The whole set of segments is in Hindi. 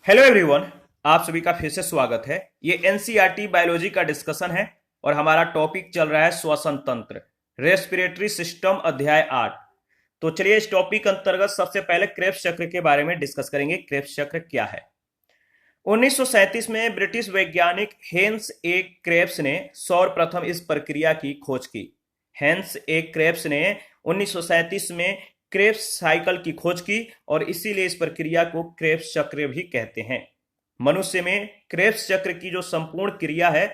Hello everyone. आप सभी का फिर से स्वागत है। ये एनसीईआरटी बायोलॉजी का डिस्कशन है और हमारा टॉपिक चल रहा है श्वसन तंत्र, रेस्पिरेटरी सिस्टम, अध्याय 8। तो चलिए इस टॉपिक अंतर्गत सबसे पहले क्रेब्स चक्र के बारे में डिस्कस करेंगे। क्रेब्स चक्र क्या है? 1937 में ब्रिटिश वैज्ञानिक हेंस ए क्रेब्स ने सर्वप्रथम इस प्रक्रिया की खोज की। हेंस ए क्रेब्स ने 1937 में क्रेब्स साइकिल की खोज की और इसीलिए इस प्रक्रिया को क्रेब्स चक्र भी कहते हैं। मनुष्य में क्रेब्स चक्र की जो संपूर्ण क्रिया है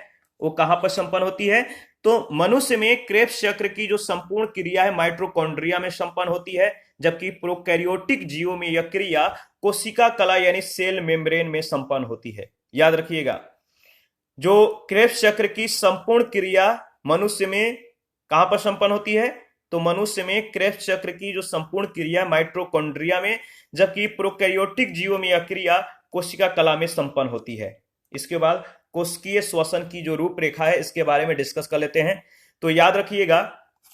वो कहां पर संपन्न होती है? तो मनुष्य में क्रेब्स चक्र की जो संपूर्ण क्रिया है माइटोकॉन्ड्रिया में संपन्न होती है, जबकि प्रोकैरियोटिक जीवों में यह क्रिया कोशिका कला यानी सेल मेम्ब्रेन में संपन्न होती है। याद रखिएगा, जो क्रेब्स चक्र की संपूर्ण क्रिया मनुष्य में कहां पर संपन्न होती है? तो मनुष्य में क्रेब्स चक्र की जो संपूर्ण क्रिया माइटोकॉन्ड्रिया में, जबकि प्रोकैरियोटिक जीवों में यह क्रिया कोशिका कला में संपन्न होती है। इसके बाद कोशिकीय श्वसन की जो रूपरेखा है इसके बारे में डिस्कस कर लेते हैं। तो याद रखिएगा,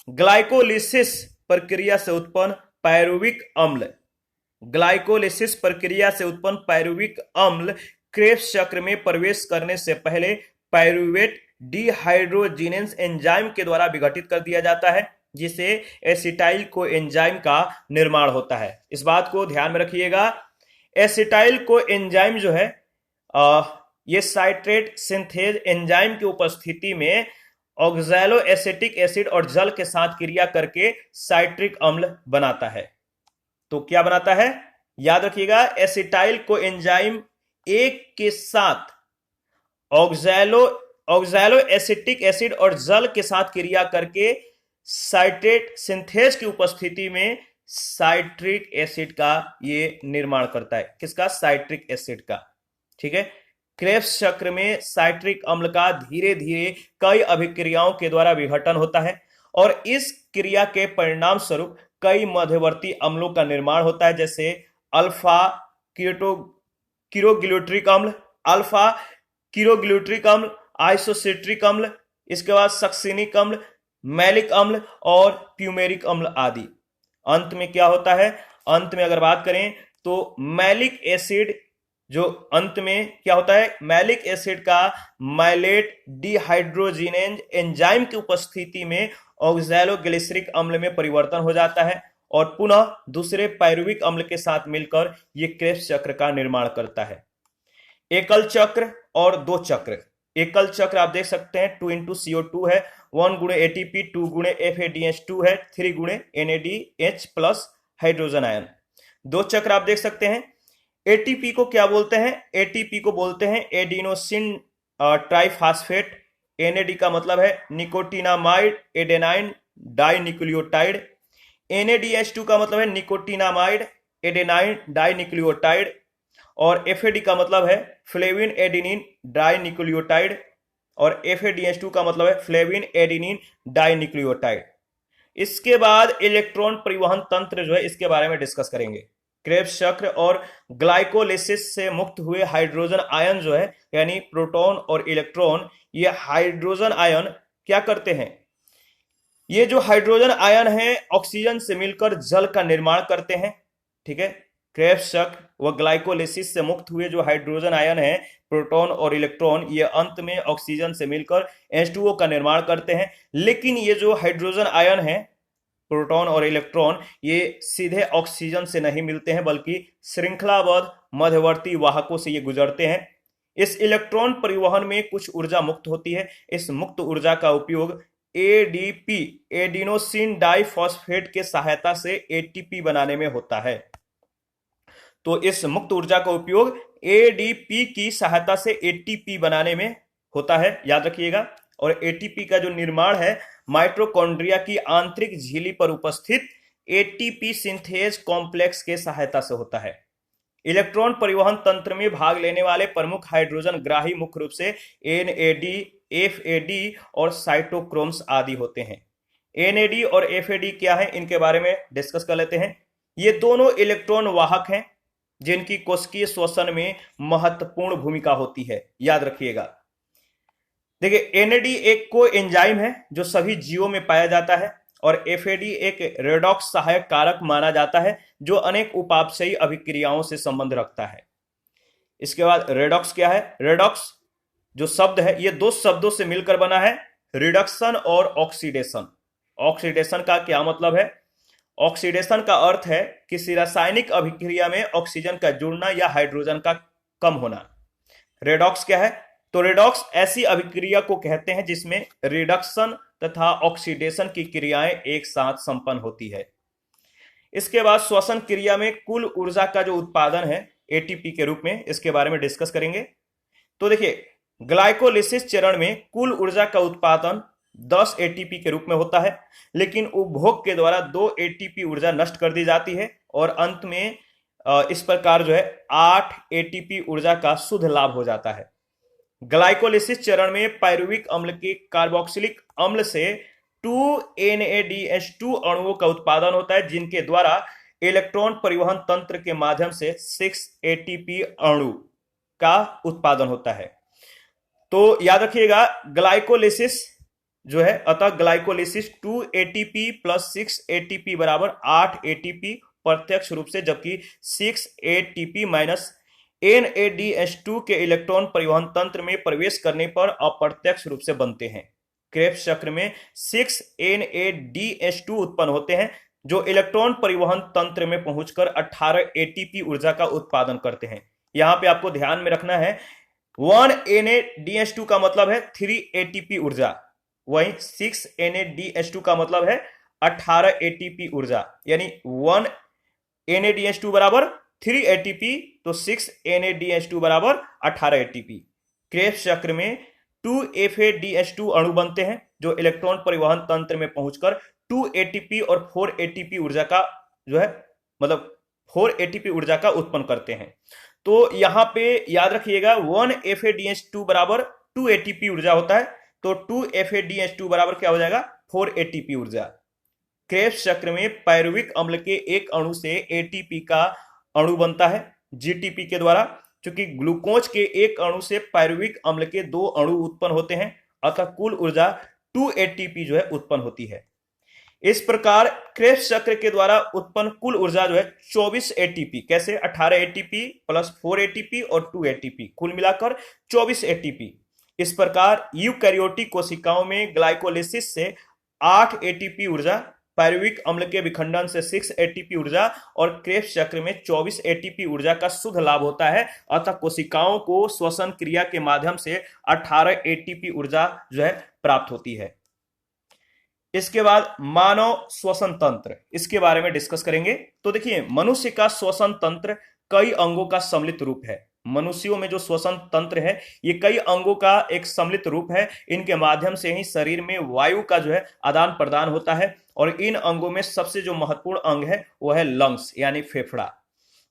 ग्लाइकोलिसिस प्रक्रिया से उत्पन्न पायरुविक अम्ल, ग्लाइकोलिसिस प्रक्रिया से उत्पन्न पायरुविक अम्ल क्रेब्स चक्र में प्रवेश करने से पहले पायरुवेट डिहाइड्रोजिनेज एंजाइम के द्वारा विघटित कर दिया जाता है, जिसे एसिटाइल को एंजाइम का निर्माण होता है। इस बात को ध्यान में रखिएगा। एसिटाइल को एंजाइम जो है ये साइट्रेट सिंथेज एंजाइम की उपस्थिति में ऑक्सैलो एसिटिक एसिड और जल के साथ क्रिया करके साइट्रिक अम्ल बनाता है। तो क्या बनाता है? याद रखिएगा, एसिटाइल को एंजाइम एक के साथ ऑक्सैलो एसिटिक एसिड और जल के साथ क्रिया करके साइट्रेट सिंथेज की उपस्थिति में साइट्रिक एसिड का ये निर्माण करता है। किसका? साइट्रिक एसिड का। ठीक है। क्रेब्स चक्र में साइट्रिक अम्ल का धीरे धीरे कई अभिक्रियाओं के द्वारा विघटन होता है और इस क्रिया के परिणाम स्वरूप कई मध्यवर्ती अम्लों का निर्माण होता है, जैसे अल्फा कीरोग्लूट्रिक अम्ल, अल्फा कीरोग्लूट्रिक अम्ल, आइसोसिट्रिक अम्ल, इसके बाद सक्सिनिक अम्ल, मैलिक अम्ल और प्यूमेरिक अम्ल आदि। अंत में क्या होता है? अंत में अगर बात करें तो मैलिक एसिड, जो अंत में क्या होता है? मैलिक एसिड का माइलेट डिहाइड्रोजिनेज एंजाइम की उपस्थिति में ऑक्सैलोग्लिसरिक अम्ल में परिवर्तन हो जाता है और पुनः दूसरे पायरुविक अम्ल के साथ मिलकर यह क्रेब्स चक्र का निर्माण करता है। एकल चक्र और दो चक्र। एकल चक्र आप देख सकते हैं 2x CO2 है, 1 गुणे ATP, 2 गुणे FADH2 है, 3 गुणे NADH प्लस हाइड्रोजन आयन। दो चक्र आप देख सकते हैं। ATP को क्या बोलते हैं? ATP को बोलते हैं एडिनोसिन ट्राइफॉस्फेट। NAD का मतलब है निकोटिनामाइड एडेनाइन डाइन्यूक्लियोटाइड। NADH2 का मतलब है निकोटिनामाइड एडेनाइन डाइन्यूक्लियोटाइड और FAD का मतलब है फ्लेविन एडेनिन डाइन्यूक्लियोटाइड और FADH2 का मतलब है फ्लेविन एडेनिन डाइन्यूक्लियोटाइड। इसके बाद इलेक्ट्रॉन परिवहन तंत्र जो है इसके बारे में डिस्कस करेंगे। क्रेब्स चक्र और ग्लाइकोलिसिस से मुक्त हुए हाइड्रोजन आयन जो है यानी प्रोटॉन और इलेक्ट्रॉन, ये हाइड्रोजन आयन क्या करते हैं? ये जो हाइड्रोजन आयन है ऑक्सीजन से मिलकर जल का निर्माण करते हैं। ठीक है। क्रेब्स चक्र व ग्लाइकोलिसिस से मुक्त हुए जो हाइड्रोजन आयन है प्रोटॉन और इलेक्ट्रॉन, ये अंत में ऑक्सीजन से मिलकर H2O का निर्माण करते हैं। लेकिन ये जो हाइड्रोजन आयन है प्रोटॉन और इलेक्ट्रॉन, ये सीधे ऑक्सीजन से नहीं मिलते हैं बल्कि श्रृंखलाबद्ध मध्यवर्ती वाहकों से ये गुजरते हैं। इस इलेक्ट्रॉन परिवहन में कुछ ऊर्जा मुक्त होती है। इस मुक्त ऊर्जा का उपयोग ADP एडिनोसिन डाइफॉस्फेट के सहायता से ATP बनाने में होता है। तो इस मुक्त ऊर्जा का उपयोग ADP की सहायता से ATP बनाने में होता है, याद रखिएगा। और ATP का जो निर्माण है माइटोकॉन्ड्रिया की आंतरिक झिल्ली पर उपस्थित ATP सिंथेज कॉम्प्लेक्स के सहायता से होता है। इलेक्ट्रॉन परिवहन तंत्र में भाग लेने वाले प्रमुख हाइड्रोजन ग्राही मुख्य रूप से NAD, FAD और साइटोक्रोम्स आदि होते हैं। NAD और FAD क्या है इनके बारे में डिस्कस कर लेते हैं। ये दोनों इलेक्ट्रॉन वाहक हैं जिनकी कोशिकीय श्वसन में महत्वपूर्ण भूमिका होती है, याद रखिएगा। देखिए, NAD एक को एंजाइम है जो सभी जीवों में पाया जाता है और FAD एक रेडॉक्स सहायक कारक माना जाता है जो अनेक उपापचयी अभिक्रियाओं से संबंध रखता है। इसके बाद रेडॉक्स क्या है? रेडॉक्स जो शब्द है ये दो शब्दों से मिलकर बना है, रिडक्शन और ऑक्सीडेशन। ऑक्सीडेशन का क्या मतलब है? ऑक्सीडेशन का अर्थ है किसी रासायनिक अभिक्रिया में ऑक्सीजन का जुड़ना या हाइड्रोजन का कम होना। रेडॉक्स क्या है? तो रेडॉक्स ऐसी अभिक्रिया को कहते हैं जिसमें रिडक्शन तथा ऑक्सीडेशन की क्रियाएं एक साथ संपन्न होती है। इसके बाद श्वसन क्रिया में कुल ऊर्जा का जो उत्पादन है एटीपी के रूप में, इसके बारे में डिस्कस करेंगे। तो देखिए, ग्लाइकोलिसिस चरण में कुल ऊर्जा का उत्पादन 10 एटीपी के रूप में होता है, लेकिन उपभोग के द्वारा 2 एटीपी ऊर्जा नष्ट कर दी जाती है और अंत में इस प्रकार जो है 8 एटीपी ऊर्जा का शुद्ध लाभ हो जाता है। ग्लाइकोलिसिस चरण में पायरुविक अम्ल के कार्बोक्सिलिक अम्ल से 2NADH2 अणुओं का उत्पादन होता है, जिनके द्वारा इलेक्ट्रॉन परिवहन तंत्र के माध्यम से 6 एटीपी अणु का उत्पादन होता है। तो याद रखिएगा, ग्लाइकोलिसिस जो है, अतः ग्लाइकोलिसिस 2 एटीपी प्लस 6 एटीपी बराबर 8 एटीपी प्रत्यक्ष रूप से, जबकि 6 एटीपी माइनस NADH2 के इलेक्ट्रॉन परिवहन तंत्र में प्रवेश करने पर अप्रत्यक्ष रूप से बनते हैं। क्रेब्स चक्र में 6 NADH2 उत्पन्न होते हैं जो इलेक्ट्रॉन परिवहन तंत्र में पहुंचकर 18 एटीपी ऊर्जा का उत्पादन करते हैं। यहां पे आपको ध्यान में रखना है 1 NADH2 का मतलब है 3 एटीपी ऊर्जा, वहीं 6 NADH2 का मतलब है 18 एटीपी ऊर्जा, यानी 1 NADH2 बराबर 3 एटीपी, तो 6 NADH2 बराबर 18 एटीपी। क्रेब्स चक्र में 2 FADH2 अणु बनते हैं जो इलेक्ट्रॉन परिवहन तंत्र में पहुंचकर 2 एटीपी और 4 एटीपी ऊर्जा का जो है, मतलब 4 एटीपी ऊर्जा का उत्पन्न करते हैं। तो यहां पे याद रखिएगा 1 FADH2 बराबर 2 एटीपी ऊर्जा होता है, तो 2 FADH2 बराबर क्या हो जाएगा? 4 एटीपी ऊर्जा। क्रेब्स चक्र में पायरुविक अम्ल के एक अणु से एटीपी का अणु बनता है जीटीपी के द्वारा। चूंकि ग्लूकोज के एक अणु से पायरुविक अम्ल के 2 अणु उत्पन्न होते हैं, अतः कुल ऊर्जा 2 एटीपी जो है उत्पन्न होती है। इस प्रकार क्रेब्स चक्र के द्वारा उत्पन्न कुल ऊर्जा जो है 24 एटीपी, कैसे? 18 एटीपी प्लस 4 एटीपी और 2 एटीपी, कुल मिलाकर 24 एटीपी। इस प्रकार यूकैरियोटिक कोशिकाओं में ग्लाइकोलिसिस से 8 एटीपी ऊर्जा, पायरुविक अम्ल के विखंडन से 6 एटीपी ऊर्जा और क्रेब्स चक्र में 24 एटीपी ऊर्जा का शुद्ध लाभ होता है। अतः कोशिकाओं को श्वसन क्रिया के माध्यम से 18 एटीपी ऊर्जा जो है प्राप्त होती है। इसके बाद मानव श्वसन तंत्र, इसके बारे में डिस्कस करेंगे। तो देखिए, मनुष्य का श्वसन तंत्र कई अंगों का सम्मिलित रूप है। मनुष्यों में जो श्वसन तंत्र है ये कई अंगों का एक सम्मिलित रूप है। इनके माध्यम से ही शरीर में वायु का जो है आदान प्रदान होता है और इन अंगों में सबसे जो महत्वपूर्ण अंग है वह है लंग्स यानी फेफड़ा।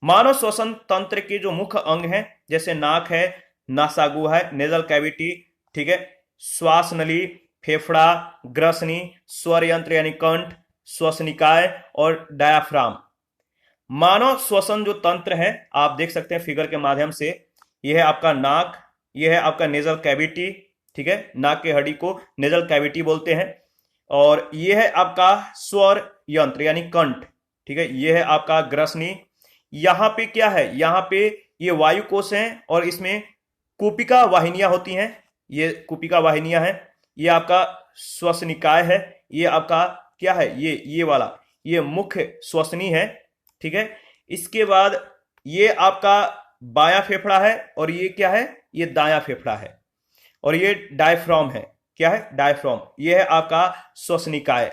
मानव श्वसन तंत्र के जो मुख्य अंग हैं जैसे नाक है, नासागुहा है, नेजल कैविटी, ठीक है, श्वास नली, फेफड़ा, ग्रसनी, स्वर यंत्र यानी कंठ, श्वसनिकाय और डायाफ्राम। मानव श्वसन जो तंत्र है आप देख सकते हैं फिगर के माध्यम से, यह है आपका नाक, यह है आपका नेजल कैविटी, ठीक है, नाक के हड्डी को नेजल कैविटी बोलते हैं, और यह है आपका स्वर यंत्र यानी कंठ, ठीक है, यह है आपका ग्रसनी। यहां पे क्या है? यहां पे ये वायु कोश हैं और इसमें कूपिका वाहिनियां होती हैं, ये कूपिका वाहिनियां हैं। ये आपका श्वसनिकाय है, ये आपका क्या है? ये वाला ये मुख्य श्वसनी है, ठीक है। इसके बाद ये आपका बायां फेफड़ा है और ये क्या है? ये दायां फेफड़ा है और ये डायफ्राम है। क्या है? डायफ्राम। ये है आपका श्वसनिकाय।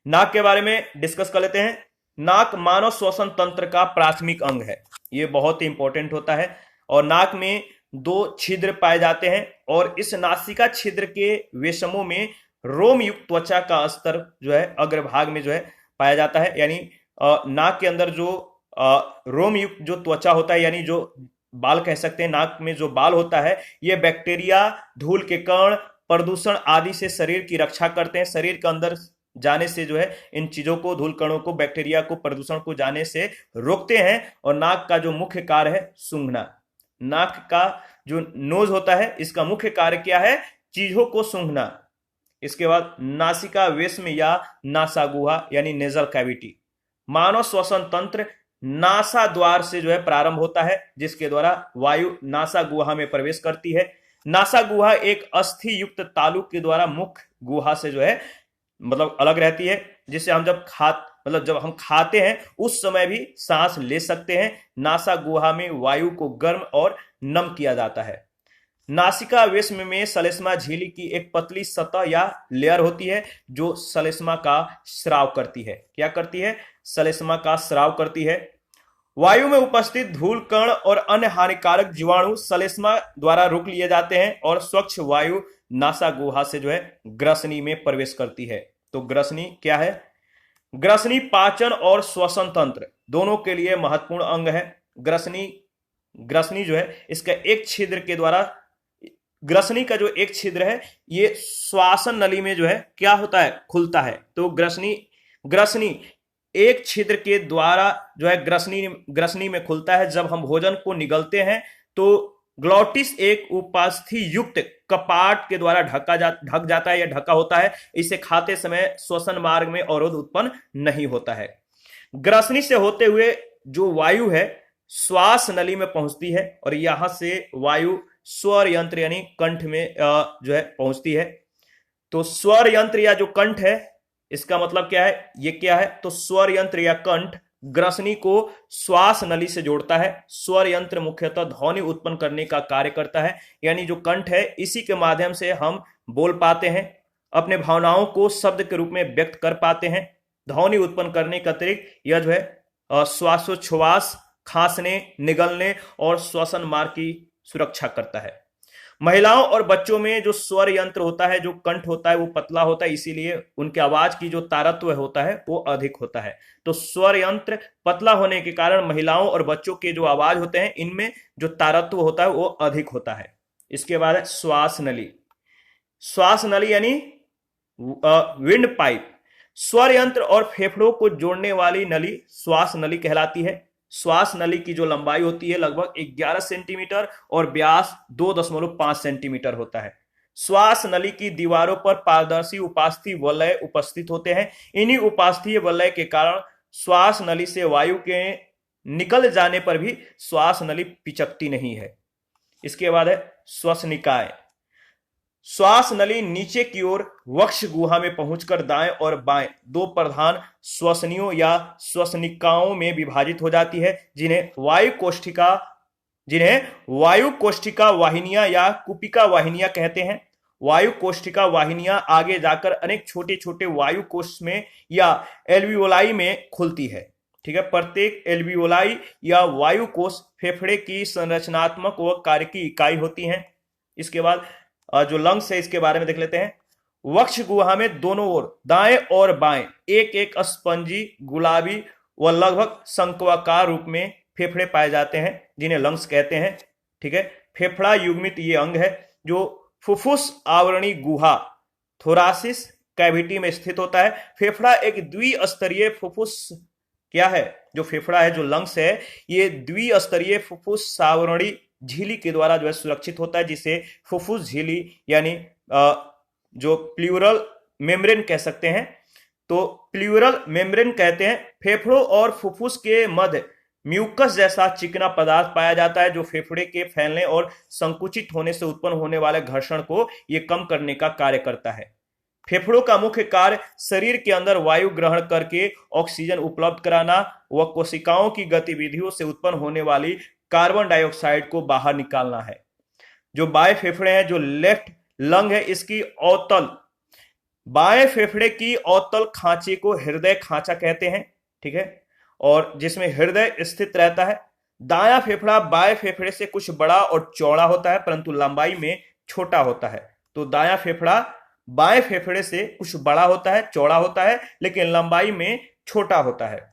नाक के बारे में डिस्कस कर लेते हैं। नाक मानव श्वसन तंत्र का प्राथमिक अंग है, ये बहुत ही इंपॉर्टेंट होता है। और नाक में 2 छिद्र पाए जाते हैं और इस नासिका छिद्र के वेशमों में रोम युक्त त्वचा का स्तर जो है अग्रभाग में जो है पाया जाता है। यानी नाक के अंदर जो रोम युक्त जो त्वचा होता है, यानी जो बाल कह सकते हैं, नाक में जो बाल होता है, ये बैक्टीरिया, धूल के कण, प्रदूषण आदि से शरीर की रक्षा करते हैं। शरीर के अंदर जाने से जो है इन चीजों को, धूल कणों को, बैक्टीरिया को, प्रदूषण को जाने से रोकते हैं। और नाक का जो मुख्य कार्य है सूंघना। नाक का जो नोज होता है इसका मुख्य कार्य क्या है? चीजों को सूंघना। इसके बाद नासिका वेश्म या नासागुहा यानी नेजल कैविटी। मानव श्वसन तंत्र नासा द्वार से जो है प्रारंभ होता है, जिसके द्वारा वायु नासा गुहा में प्रवेश करती है। नासा गुहा एक अस्थि युक्त तालु के द्वारा मुख्य गुहा से जो है मतलब अलग रहती है, जिससे हम जब हम खाते हैं उस समय भी सांस ले सकते हैं। नासा गुहा में वायु को गर्म और नम किया जाता है। नासिका वेश्म में श्लेष्मा झिल्ली की एक पतली सतह या लेयर होती है जो श्लेष्मा का स्राव करती है। क्या करती है? श्लेष्मा का स्राव करती है। वायु में उपस्थित धूल कण और अन्य हानिकारक जीवाणु श्लेष्मा द्वारा रोक लिए जाते हैं और स्वच्छ वायु नासा गुहा से जो है ग्रसनी में प्रवेश करती है। तो ग्रसनी क्या है? ग्रसनी पाचन और श्वसन तंत्र दोनों के लिए महत्वपूर्ण अंग है। ग्रसनी जो है इसका एक छिद्र के द्वारा, ग्रसनी का जो एक छिद्र है ये श्वासन नली में जो है क्या होता है? खुलता है। तो ग्रसनी एक छिद्र के द्वारा जो है ग्रसनी में खुलता है। जब हम भोजन को निगलते हैं तो ग्लॉटिस एक उपास्थि युक्त कपाट के द्वारा ढक जाता है या ढका होता है। इसे खाते समय श्वसन मार्ग में अवरोध उत्पन्न नहीं होता है। ग्रसनी से होते हुए जो वायु है श्वास नली में पहुंचती है और यहां से वायु स्वर यंत्र यानी कंठ में जो है पहुंचती है। तो स्वर यंत्र या जो कंठ है इसका मतलब क्या है? ये क्या है? तो स्वर यंत्र या कंठ ग्रसनी को श्वास नली से जोड़ता है। स्वर यंत्र मुख्यतः ध्वनि उत्पन्न करने का कार्य करता है, यानी जो कंठ है इसी के माध्यम से हम बोल पाते हैं, अपने भावनाओं को शब्द के रूप में व्यक्त कर पाते हैं। ध्वनि उत्पन्न करने के अतिरिक्त यह जो है श्वासोच्छ्वास, खांसने, निगलने और श्वसन मार्ग की सुरक्षा करता है। महिलाओं और बच्चों में जो स्वर यंत्र होता है, जो कंठ होता है, वो पतला होता है, इसीलिए उनके आवाज की जो तारत्व होता है वो अधिक होता है। तो स्वर यंत्र पतला होने के कारण महिलाओं और बच्चों के जो आवाज होते हैं इनमें जो तारत्व होता है वो अधिक होता है। इसके बाद है श्वास नली। श्वास नली यानी विंड पाइप। स्वर यंत्र और फेफड़ों को जोड़ने वाली नली श्वास नली कहलाती है। श्वास नली की जो लंबाई होती है लगभग 11 सेंटीमीटर और व्यास 2.5 सेंटीमीटर होता है। श्वास नली की दीवारों पर पारदर्शी उपास्थि वलय उपस्थित होते हैं। इन्हीं उपास्थीय वलय के कारण श्वास नली से वायु के निकल जाने पर भी श्वास नली पिचकती नहीं है। इसके बाद है श्वसनिकाएं। श्वास नली नीचे की ओर वक्ष गुहा में पहुंचकर दाएं और बाएं दो प्रधान श्वसनियों या श्वसनिकाओं में विभाजित हो जाती है, जिन्हें वायु कोष्ठिका वाहिनियां या कुपिका वाहिनियां कहते हैं। वायु कोष्ठिका वाहिनियां आगे जाकर अनेक छोटे छोटे वायु कोष में या एल्वियोलाई में खुलती है। ठीक है, प्रत्येक एल्वियोलाई या वायु कोष फेफड़े की संरचनात्मक व कार्य की इकाई होती हैं। इसके बाद जो लंग्स है इसके बारे में देख लेते हैं। वक्ष गुहा में दोनों ओर दाएं और बाएं एक एक स्पंजी, गुलाबी व लगभग शंक्वाकार रूप में फेफड़े पाए जाते हैं, जिन्हें लंग्स कहते हैं। ठीक है, फेफड़ा युग्मित ये अंग है जो फुफ्फुस आवरणी गुहा थोरासिस कैविटी में स्थित होता है। फेफड़ा एक द्विस्तरीय फुफ्फुस क्या है? जो फेफड़ा है, जो लंग्स है, ये द्विस्तरीय फुफ्फुस आवरणी झिल्ली के द्वारा जो है सुरक्षित होता है, जिसे फुफ्फुस झिल्ली यानी जो प्लूरल मेम्ब्रेन कह सकते हैं। तो प्लूरल मेम्ब्रेन कहते हैं। फेफड़ों और फुफ्फुस के मध्य म्यूकस जैसा चिकना पदार्थ पाया जाता है, जो फेफड़े के फैलने और संकुचित होने से उत्पन्न होने वाले घर्षण को ये कम करने का कार्य करता है। फेफड़ों का मुख्य कार्य शरीर के अंदर वायु ग्रहण करके ऑक्सीजन उपलब्ध कराना व कोशिकाओं की गतिविधियों से उत्पन्न होने वाली कार्बन डाइऑक्साइड को बाहर निकालना है। जो बाएं फेफड़े हैं, जो लेफ्ट लंग है, इसकी अवतल बाएं फेफड़े की अवतल खांचे को हृदय खांचा कहते हैं। ठीक है, और जिसमें हृदय स्थित रहता है। दायां फेफड़ा बाएं फेफड़े से कुछ बड़ा और चौड़ा होता है, परंतु लंबाई में छोटा होता है। तो दायां फेफड़ा बाएं फेफड़े से कुछ बड़ा होता है, चौड़ा होता है, लेकिन लंबाई में छोटा होता है।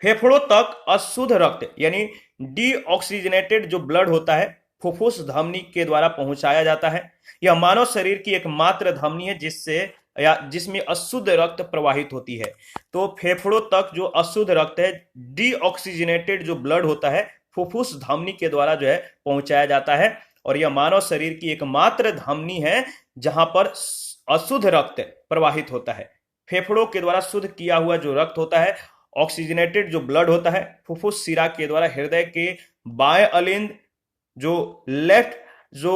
फेफड़ों तक अशुद्ध रक्त यानी डीऑक्सीजनेटेड जो ब्लड होता है फुफ्फुस धमनी के द्वारा पहुंचाया जाता है। यह मानव शरीर की एकमात्र धमनी है जिसमें अशुद्ध रक्त प्रवाहित होती है। तो फेफड़ों तक जो अशुद्ध रक्त है, डीऑक्सीजनेटेड जो ब्लड होता है, फुफ्फुस धमनी के द्वारा जो है पहुंचाया जाता है। और यह मानव शरीर की एकमात्र धमनी है जहां पर अशुद्ध रक्त प्रवाहित होता है। फेफड़ों के द्वारा शुद्ध किया हुआ जो रक्त होता है ऑक्सीजनेटेड जो ब्लड होता है फुफ्फुस शिरा के द्वारा हृदय के बाएं अलिंद जो लेफ्ट जो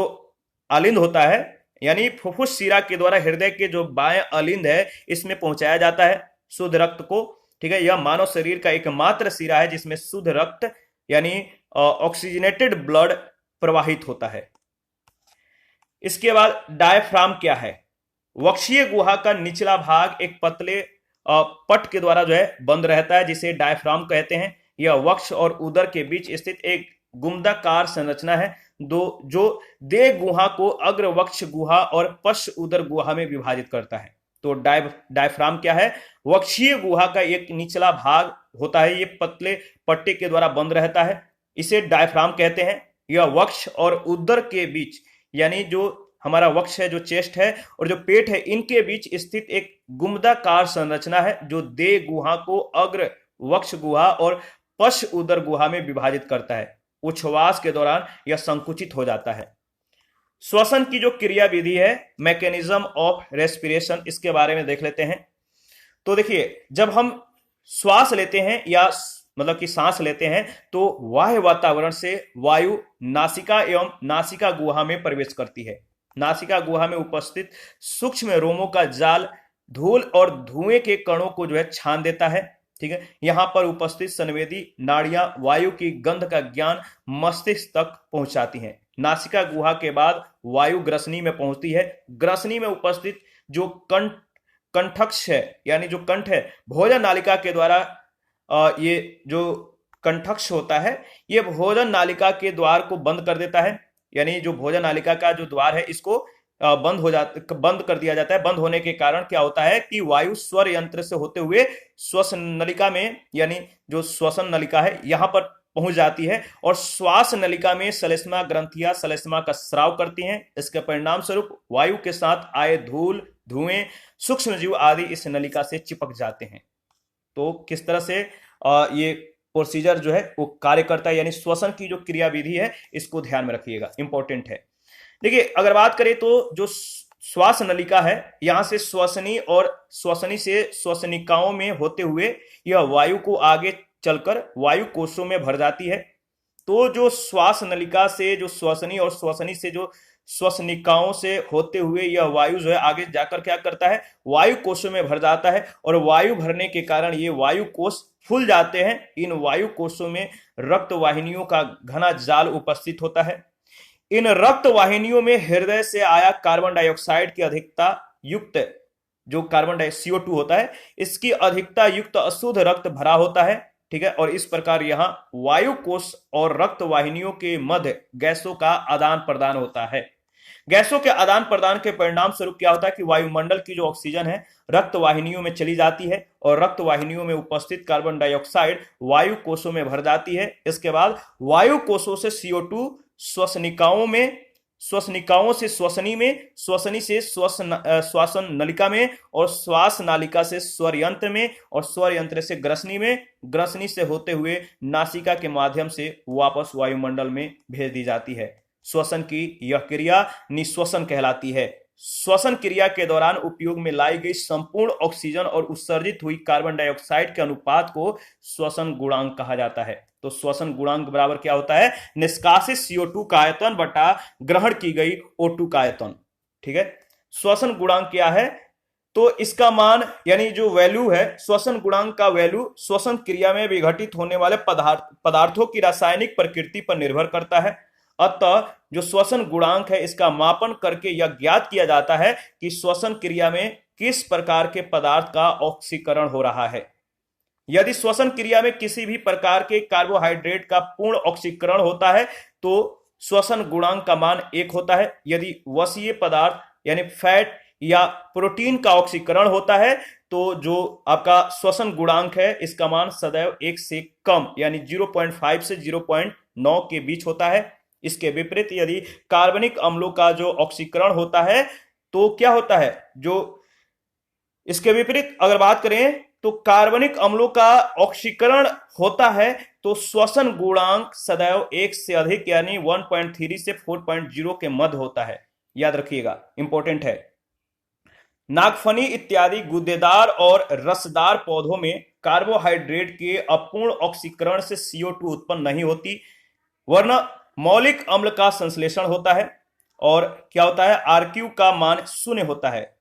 अलिंद होता है, यानी फुफ्फुस शिरा के द्वारा हृदय के जो बाएं अलिंद है इसमें पहुंचाया जाता है शुद्ध रक्त को। ठीक है, यह मानव शरीर का एकमात्र शिरा है जिसमें शुद्ध रक्त यानी ऑक्सीजनेटेड ब्लड प्रवाहित होता है। इसके बाद डायफ्राम क्या है? वक्षीय गुहा का निचला भाग एक पतले पट के द्वारा जो है बंद रहता है जिसे डायफ्राम कहते हैं। यह वक्ष और उदर के बीच स्थित एक गुंबदाकार संरचना है जो देह गुहा को अग्र वक्ष गुहा और पश्च उदर गुहा में विभाजित करता है। तो डायफ्राम क्या है? वक्षीय गुहा का एक निचला भाग होता है, ये पतले पट्टे के द्वारा बंद रहता है, इसे डायफ्राम कहते हैं। यह वक्ष और उदर के बीच यानी जो हमारा वक्ष है, जो चेस्ट है और जो पेट है, इनके बीच स्थित एक गुंबदाकार संरचना है जो देह गुहा को अग्र वक्ष गुहा और पश्च उदर गुहा में विभाजित करता है। उच्छ्वास के दौरान यह संकुचित हो जाता है। श्वसन की जो क्रिया विधि है, मैकेनिज्म ऑफ रेस्पिरेशन, इसके बारे में देख लेते हैं। तो देखिए, जब हम श्वास लेते हैं या मतलब कि सांस लेते हैं तो बाह्य वातावरण से वायु नासिका एवं नासिका गुहा में प्रवेश करती है। नासिका गुहा में उपस्थित सूक्ष्म रोमों का जाल धूल और धुएं के कणों को जो है छान देता है। ठीक है, यहां पर उपस्थित संवेदी नाड़ियां वायु की गंध का ज्ञान मस्तिष्क तक पहुंचाती हैं। नासिका गुहा के बाद वायु ग्रसनी में पहुंचती है। ग्रसनी में उपस्थित जो कंठक्ष है यानी जो कंठ है, भोजन नालिका के द्वारा ये जो कंठक्ष होता है ये भोजन नालिका के द्वार को बंद कर देता है, यानी जो भोजन नालिका का जो द्वार है इसको बंद कर दिया जाता है। बंद होने के कारण क्या होता है कि वायु स्वर यंत्र से होते हुए श्वसन नलिका में यानी जो श्वसन नलिका है यहां पर पहुंच जाती है और श्वास नलिका में श्लेष्मा ग्रंथियां श्लेष्मा का स्राव करती हैं। इसके परिणाम स्वरूप वायु के साथ आए धूल धुएं सूक्ष्म जीव आदि इस नलिका से चिपक जाते हैं। तो किस तरह से ये प्रोसीजर जो है वो कार्य करता है, यानी श्वसन की जो क्रिया विधि है इसको ध्यान में रखिएगा, इंपॉर्टेंट है। देखिए, अगर बात करें तो जो श्वास नलिका है यहां से श्वसनी और श्वसनी से श्वसनिकाओं में होते हुए यह वायु को आगे चलकर वायु कोशों में भर जाती है। तो जो श्वास नलिका से जो श्वसनी और श्वसनी से जो श्वसनिकाओं से होते हुए यह वायु जो है आगे जाकर क्या करता है, वायु कोशों में भर जाता है और वायु भरने के कारण ये वायु कोश फूल जाते हैं। इन वायु कोशों में रक्त वाहिनियों का घना जाल उपस्थित होता है। इन रक्त वाहिनियों में हृदय से आया कार्बन डाइऑक्साइड की अधिकता युक्त जो कार्बन डाइऑक्साइड CO2 होता है इसकी अधिकता युक्त अशुद्ध रक्त भरा होता है। ठीक है, और इस प्रकार यहां वायु कोश और रक्त वाहिनियों के मध्य गैसों का आदान प्रदान होता है। गैसों के आदान प्रदान के परिणाम स्वरूप क्या होता है कि वायुमंडल की जो ऑक्सीजन है रक्त वाहिनियों में चली जाती है और रक्त वाहिनियों में उपस्थित कार्बन डाइऑक्साइड वायु कोशों में भर जाती है। इसके बाद वायु कोशों से CO2 श्वसनिकाओं में, श्वसनिकाओं से श्वसनी में, श्वसनी से श्वासन नलिका में और श्वास नालिका से स्वर यंत्र में और स्वर यंत्र से ग्रसनी में, ग्रसनी से होते हुए नासिका के माध्यम से वापस वायुमंडल में भेज दी जाती है। श्वसन की यह क्रिया निश्वसन कहलाती है। श्वसन क्रिया के दौरान उपयोग में लाई गई संपूर्ण ऑक्सीजन और उत्सर्जित हुई कार्बन डाइऑक्साइड के अनुपात को श्वसन गुणांक कहा जाता है। तो श्वसन गुणांक बराबर क्या होता है, निष्कासित CO2 का आयतन बटा ग्रहण की गई O2 का आयतन। ठीक है, श्वसन गुणांक क्या है, तो इसका मान यानी जो वैल्यू है श्वसन गुणांक का वैल्यू श्वसन क्रिया में विघटित होने वाले पदार्थों की रासायनिक प्रकृति पर निर्भर करता है। अतः जो श्वसन गुणांक है इसका मापन करके यह ज्ञात किया जाता है कि श्वसन क्रिया में किस प्रकार के पदार्थ का ऑक्सीकरण हो रहा है। यदि श्वसन क्रिया में किसी भी प्रकार के कार्बोहाइड्रेट का पूर्ण ऑक्सीकरण होता है तो श्वसन गुणांक का मान 1 होता है। यदि वसीय पदार्थ यानी फैट या प्रोटीन का ऑक्सीकरण होता है तो जो आपका श्वसन गुणांक है इसका मान सदैव 1 से कम यानी 0.5 से 0.9 के बीच होता है। इसके विपरीत यदि कार्बनिक अम्लों का जो ऑक्सीकरण होता है तो क्या होता है, जो इसके विपरीत अगर बात करें तो कार्बनिक अम्लों का ऑक्सीकरण होता है तो श्वसन गुणांक सदैव 1 से अधिक यानी 1.3 से 4.0 के मध्य होता है। याद रखिएगा, इंपॉर्टेंट है। नागफनी इत्यादि गूदेदार और रसदार पौधों में कार्बोहाइड्रेट के अपूर्ण ऑक्सीकरण से CO2 उत्पन्न नहीं होती, वरना मौलिक अम्ल का संश्लेषण होता है और क्या होता है, RQ का मान 0 होता है।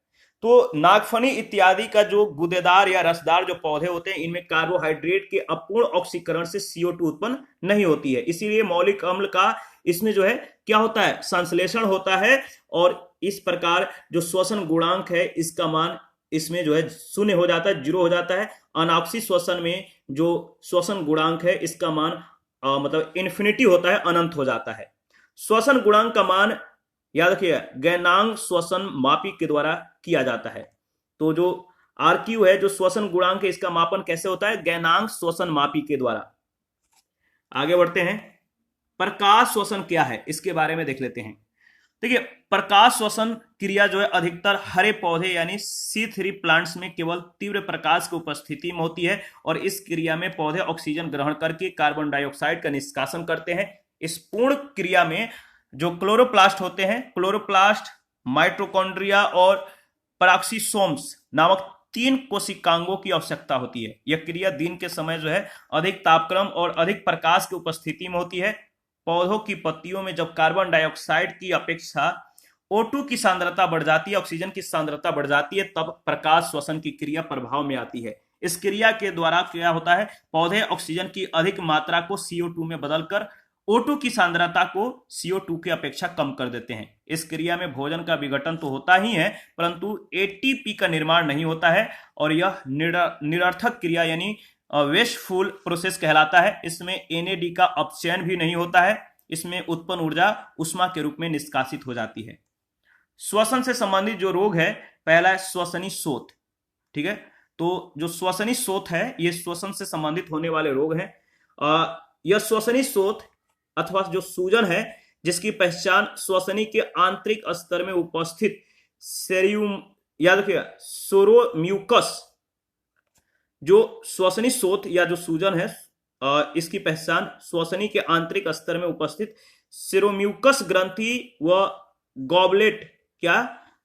तो नागफनी इत्यादि का जो गूदेदार या रसदार जो पौधे होते हैं, इनमें कार्बोहाइड्रेट के अपूर्ण ऑक्सीकरण से CO2 उत्पन्न नहीं होती है, इसीलिए मौलिक अम्ल का इसमें जो है क्या होता है, संश्लेषण होता है और इस प्रकार जो श्वसन गुणांक है इसका मान इसमें जो है 0 हो जाता है, 0 हो जाता है। अनॉक्सी श्वसन में जो श्वसन गुणांक है इसका मान मतलब इन्फिनिटी होता है, अनंत हो जाता है। श्वसन गुणांक का मान याद रखिए गैनांक श्वसन मापी के द्वारा किया जाता है। तो जो RQ है, जो श्वसन गुणांक है, इसका मापन कैसे होता है, गैनांक श्वसन मापी के द्वारा। आगे बढ़ते हैं, प्रकाश श्वसन क्या है इसके बारे में देख लेते हैं। देखिए, प्रकाश श्वसन क्रिया जो है अधिकतर हरे पौधे यानी C3 प्लांट्स में केवल तीव्र प्रकाश की उपस्थिति में होती है और इस क्रिया में पौधे ऑक्सीजन ग्रहण करके कार्बन डाइऑक्साइड का निष्कासन करते हैं। इस पूर्ण क्रिया में जो क्लोरोप्लास्ट होते हैं, क्लोरोप्लास्ट, माइटोकॉन्ड्रिया और पैराक्सीसोम्स नामक 3 कोशिकांगों की आवश्यकता होती है। यह क्रिया दिन के समय जो है अधिक तापक्रम और अधिक प्रकाश की उपस्थिति में होती है। पौधों की पत्तियों में जब कार्बन डाइऑक्साइड की अपेक्षा O2 की सांद्रता बढ़ जाती है, ऑक्सीजन की सांद्रता बढ़ जाती है, तब प्रकाश श्वसन की क्रिया प्रभाव में आती है। इस क्रिया के द्वारा क्या होता है, पौधे ऑक्सीजन की अधिक मात्रा को CO2 में बदलकर O2 की सांद्रता को CO2 की अपेक्षा कम कर देते हैं। इस क्रिया में भोजन का विघटन तो होता ही है, परंतु ATP का निर्माण नहीं होता है और यह निरर्थक क्रिया यानी वेस्टफुल प्रोसेस कहलाता है। इसमें NAD का अपचयन भी नहीं होता है। इसमें उत्पन्न ऊर्जा उष्मा के रूप में निष्कासित हो जाती है। श्वसन से संबंधित जो रोग है, पहला है श्वसनी शोथ। ठीक है, तो जो श्वसनी शोथ है ये श्वसन से संबंधित होने वाले रोग हैं। यह श्वसनी शोथ अथवा जो सूजन है जिसकी पहचान श्वसनी के आंतरिक स्तर में उपस्थित याद रखिएगा सोरोम्यूकस, जो श्वसनी शोथ या जो सूजन है इसकी पहचान श्वसनी के आंतरिक स्तर में उपस्थित सेरोम्यूकस ग्रंथि व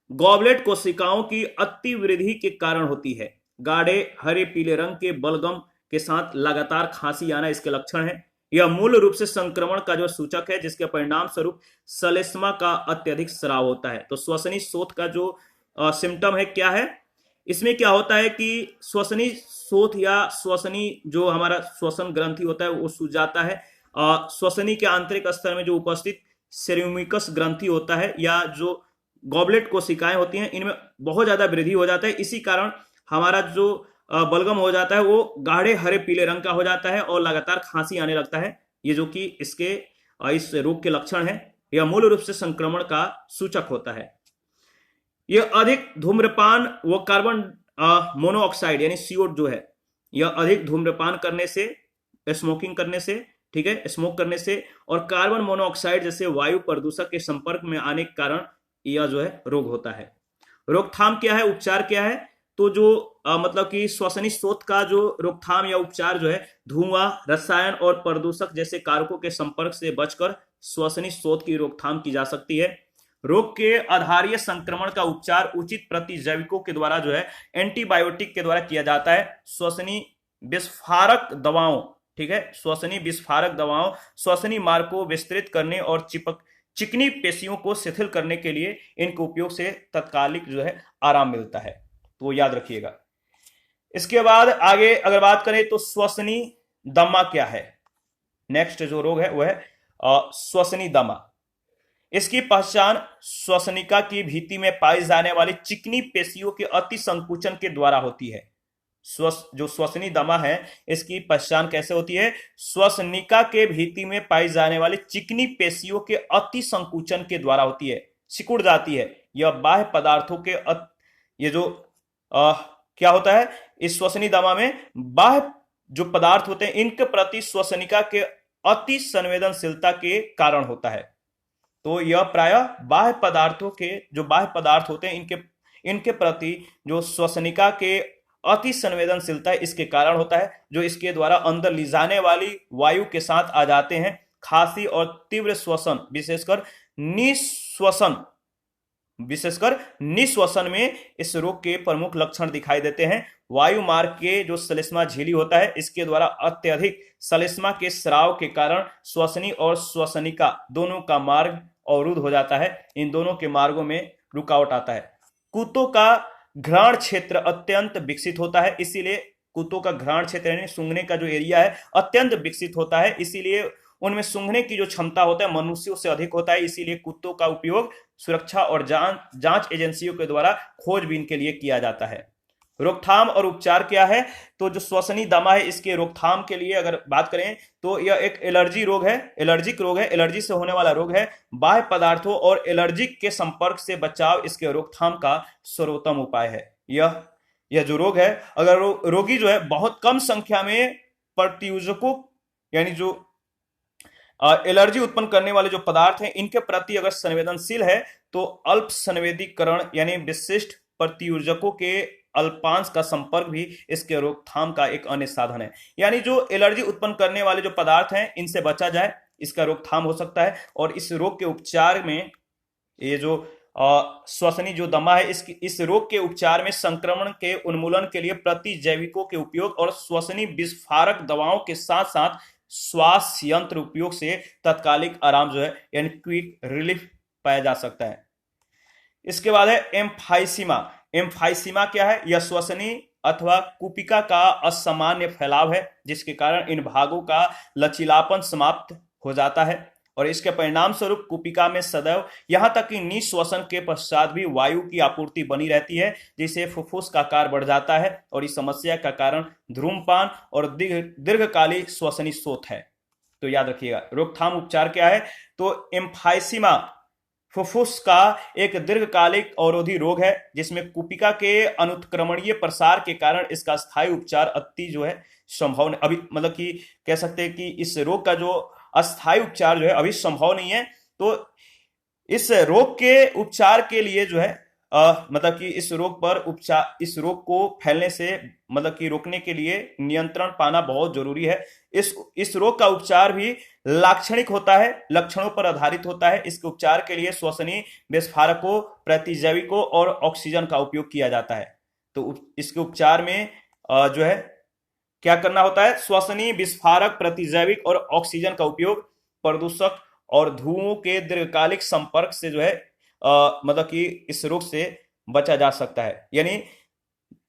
गॉबलेट कोशिकाओं की अति वृद्धि के कारण होती है। गाढ़े हरे पीले रंग के बलगम के साथ लगातार खांसी आना इसके लक्षण है। यह मूल रूप से संक्रमण का जो सूचक है, जिसके परिणाम स्वरूप सलेस्मा का अत्यधिक स्राव होता है। तो श्वसनी शोथ का जो सिम्टम है क्या है, इसमें क्या होता है कि श्वसनी शोथ या श्वसनी जो हमारा श्वसन ग्रंथि होता है वो सूज जाता है। श्वसनी के आंतरिक स्तर में जो उपस्थित सेरोम्यूकस ग्रंथि होता है या जो गॉबलेट कोशिकाएं होती हैं, इनमें बहुत ज्यादा वृद्धि हो जाता है। इसी कारण हमारा जो बलगम हो जाता है वो गाढ़े हरे पीले रंग का हो जाता है और लगातार खांसी आने लगता है। ये जो कि इस रोग के लक्षण है, यह मूल रूप से संक्रमण का सूचक होता है। यह अधिक धूम्रपान व कार्बन मोनोऑक्साइड यानी CO जो है, यह अधिक धूम्रपान करने से, स्मोकिंग करने से, ठीक है, स्मोक करने से और कार्बन मोनोऑक्साइड जैसे वायु प्रदूषक के संपर्क में आने के कारण यह जो है रोग होता है। रोकथाम क्या है, उपचार क्या है, तो जो मतलब कि श्वसनी शोथ का जो रोकथाम या उपचार जो है, धुआं, रसायन और प्रदूषक जैसे कारकों के संपर्क से बचकर श्वसनी शोथ की रोकथाम की जा सकती है। रोग के आधारीय संक्रमण का उपचार उचित प्रतिजैविकों के द्वारा जो है एंटीबायोटिक के द्वारा किया जाता है। श्वसनी विस्फारक दवाओं, ठीक है, श्वसनी विस्फारक दवाओं श्वसनी मार्ग को विस्तृत करने और चिकनी पेशियों को शिथिल करने के लिए इनके उपयोग से तत्कालिक जो है आराम मिलता है, तो याद रखिएगा। इसके बाद आगे अगर बात करें तो श्वसनी दमा क्या है, नेक्स्ट जो रोग है वह है श्वसनी दमा। इसकी पहचान श्वसनिका की भित्ति में पाई जाने वाली चिकनी पेशियों के अति संकुचन के द्वारा होती है। जो श्वसनी दमा है इसकी पहचान कैसे होती है, श्वसनिका के भित्ति में पाई जाने वाली चिकनी पेशियों के अति संकुचन के द्वारा होती है, सिकुड़ जाती है। यह बाह्य पदार्थों के ये जो क्या होता है, इस श्वसनी दमा में बाह्य जो पदार्थ होते हैं इनके प्रति श्वसनिका के अति संवेदनशीलता के कारण होता है। तो यह प्रायः बाह्य पदार्थों के जो बाह्य पदार्थ होते हैं इनके प्रति जो श्वसनिका के अति संवेदनशीलता इसके कारण होता है, जो इसके द्वारा अंदर ले जाने वाली वायु के साथ आ जाते हैं। खांसी और तीव्र श्वसन, विशेषकर निश्वसन विशेषकर निश्वसन में इस रोग के प्रमुख लक्षण दिखाई देते हैं। वायु मार्ग के जो श्लेष्मा झिल्ली होता है, इसके द्वारा अत्यधिक श्लेष्मा के स्राव के कारण श्वसनी और श्वसनिका दोनों का मार्ग अवरुद्ध हो जाता है। इन दोनों के मार्गों में रुकावट आता है। कुत्तों का घ्राण क्षेत्र अत्यंत विकसित होता है, इसीलिए कुत्तों का घ्राण क्षेत्र यानी सूंघने का जो एरिया है अत्यंत विकसित होता है, इसीलिए उनमें सूंघने की जो क्षमता होता है मनुष्यों से अधिक होता है। इसीलिए कुत्तों का उपयोग सुरक्षा और जांच एजेंसियों के द्वारा खोजबीन के लिए किया जाता है। रोकथाम और उपचार क्या है? तो जो श्वसनी दमा है, इसके रोकथाम के लिए अगर बात करें तो यह एक एलर्जी रोग है, एलर्जिक रोग है, एलर्जी से होने वाला रोग है। बाह्य पदार्थों और एलर्जिक के संपर्क से बचाव इसके रोकथाम का सर्वोत्तम उपाय है। यह जो रोग है, अगर रोगी जो है बहुत कम संख्या में प्रतियोजकों यानी जो एलर्जी उत्पन्न करने वाले जो पदार्थ हैं इनके प्रति अगर संवेदनशील है तो अल्प संवेदीकरण यानी विशिष्ट प्रतियोजकों के अल्पांश का संपर्क भी इसके रोकथाम का एक अन्य साधन है। यानी जो एलर्जी उत्पन्न करने वाले जो पदार्थ हैं इनसे बचा जाए, इसका रोकथाम हो सकता है। और इस रोग के उपचार में ये जो श्वसनी जो दमा है, इस रोग के उपचार में संक्रमण के उन्मूलन के लिए प्रतिजैविकों के उपयोग और श्वसनी विस्फारक दवाओं के साथ साथ श्वास यंत्र उपयोग से तात्कालिक आराम जो है यानी क्विक रिलीफ पाया जा सकता है। इसके बाद है एम्फाइसीमा। एम्फाइसीमा क्या है? यह श्वसनी अथवा कुपिका का असामान्य फैलाव है जिसके कारण इन भागों का लचीलापन समाप्त हो जाता है और इसके परिणाम स्वरूप कुपिका में सदैव यहां तक कि निश्वसन के पश्चात भी वायु की आपूर्ति बनी रहती है, जिससे फुफ्फुस का आकार बढ़ जाता है और इस समस्या का कारण धूम्रपान और दीर्घकालिक श्वसनी शोथ है। तो याद रखिएगा रोकथाम उपचार क्या है? तो एम्फाइसीमा फुफ्फुस का एक दीर्घकालिक अवरोधी रोग है जिसमें कुपिका के अनुत्क्रमणीय प्रसार के कारण इसका स्थायी उपचार अति जो है संभव नहीं, अभी मतलब कि कह सकते हैं कि इस रोग का जो अस्थायी उपचार जो है अभी संभव नहीं है। तो इस रोग के उपचार के लिए जो है मतलब कि इस रोग पर उपचार, इस रोग को फैलने से मतलब कि रोकने के लिए नियंत्रण पाना बहुत जरूरी है। इस रोग का उपचार भी लाक्षणिक होता है, लक्षणों पर आधारित होता है। इसके उपचार के लिए श्वसनी विस्फारकों, प्रतिजैविकों और ऑक्सीजन का उपयोग किया जाता है। तो इसके उपचार में जो है क्या करना होता है? श्वसनी विस्फारक, प्रतिजैविक और ऑक्सीजन का उपयोग प्रदूषक और धुओं के दीर्घकालिक संपर्क से जो है मतलब कि इस रोग से बचा जा सकता है। यानी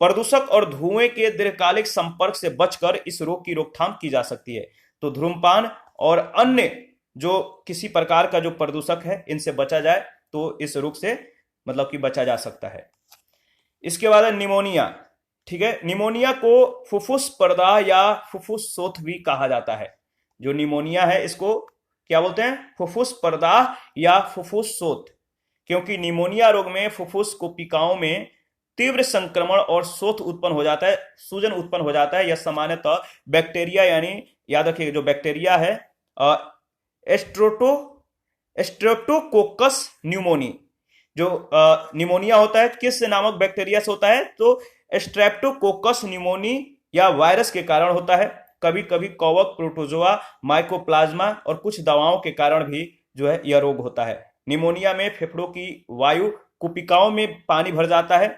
प्रदूषक और धुएं के दीर्घकालिक संपर्क से बचकर इस रोग की रोकथाम की जा सकती है। तो धूम्रपान और अन्य जो किसी प्रकार का जो प्रदूषक है इनसे बचा जाए तो इस रोग से मतलब कि बचा जा सकता है। इसके बाद है निमोनिया। ठीक है, निमोनिया को फुफ्फुस प्रदाह या फुफ्फुस शोथ भी कहा जाता है। जो निमोनिया है इसको क्या बोलते हैं? फुफ्फुस प्रदाह या फुफ्फुस शोथ, क्योंकि निमोनिया रोग में फुफ्फुस कोशिकाओं में तीव्र संक्रमण और शोथ उत्पन्न हो जाता है, सूजन उत्पन्न हो जाता है। यह सामान्यतः बैक्टीरिया यानी याद रखिएगा जो बैक्टीरिया है स्ट्रेप्टोकोकस न्यूमोनी, जो निमोनिया होता है किस नामक बैक्टीरिया से होता है? तो स्ट्रेप्टोकोकस न्यूमोनी या वायरस के कारण होता है। कभी कभी कवक, प्रोटोजोआ, माइकोप्लाज्मा और कुछ दवाओं के कारण भी जो है यह रोग होता है। निमोनिया में फेफड़ों की वायु कुपिकाओं में पानी भर जाता है।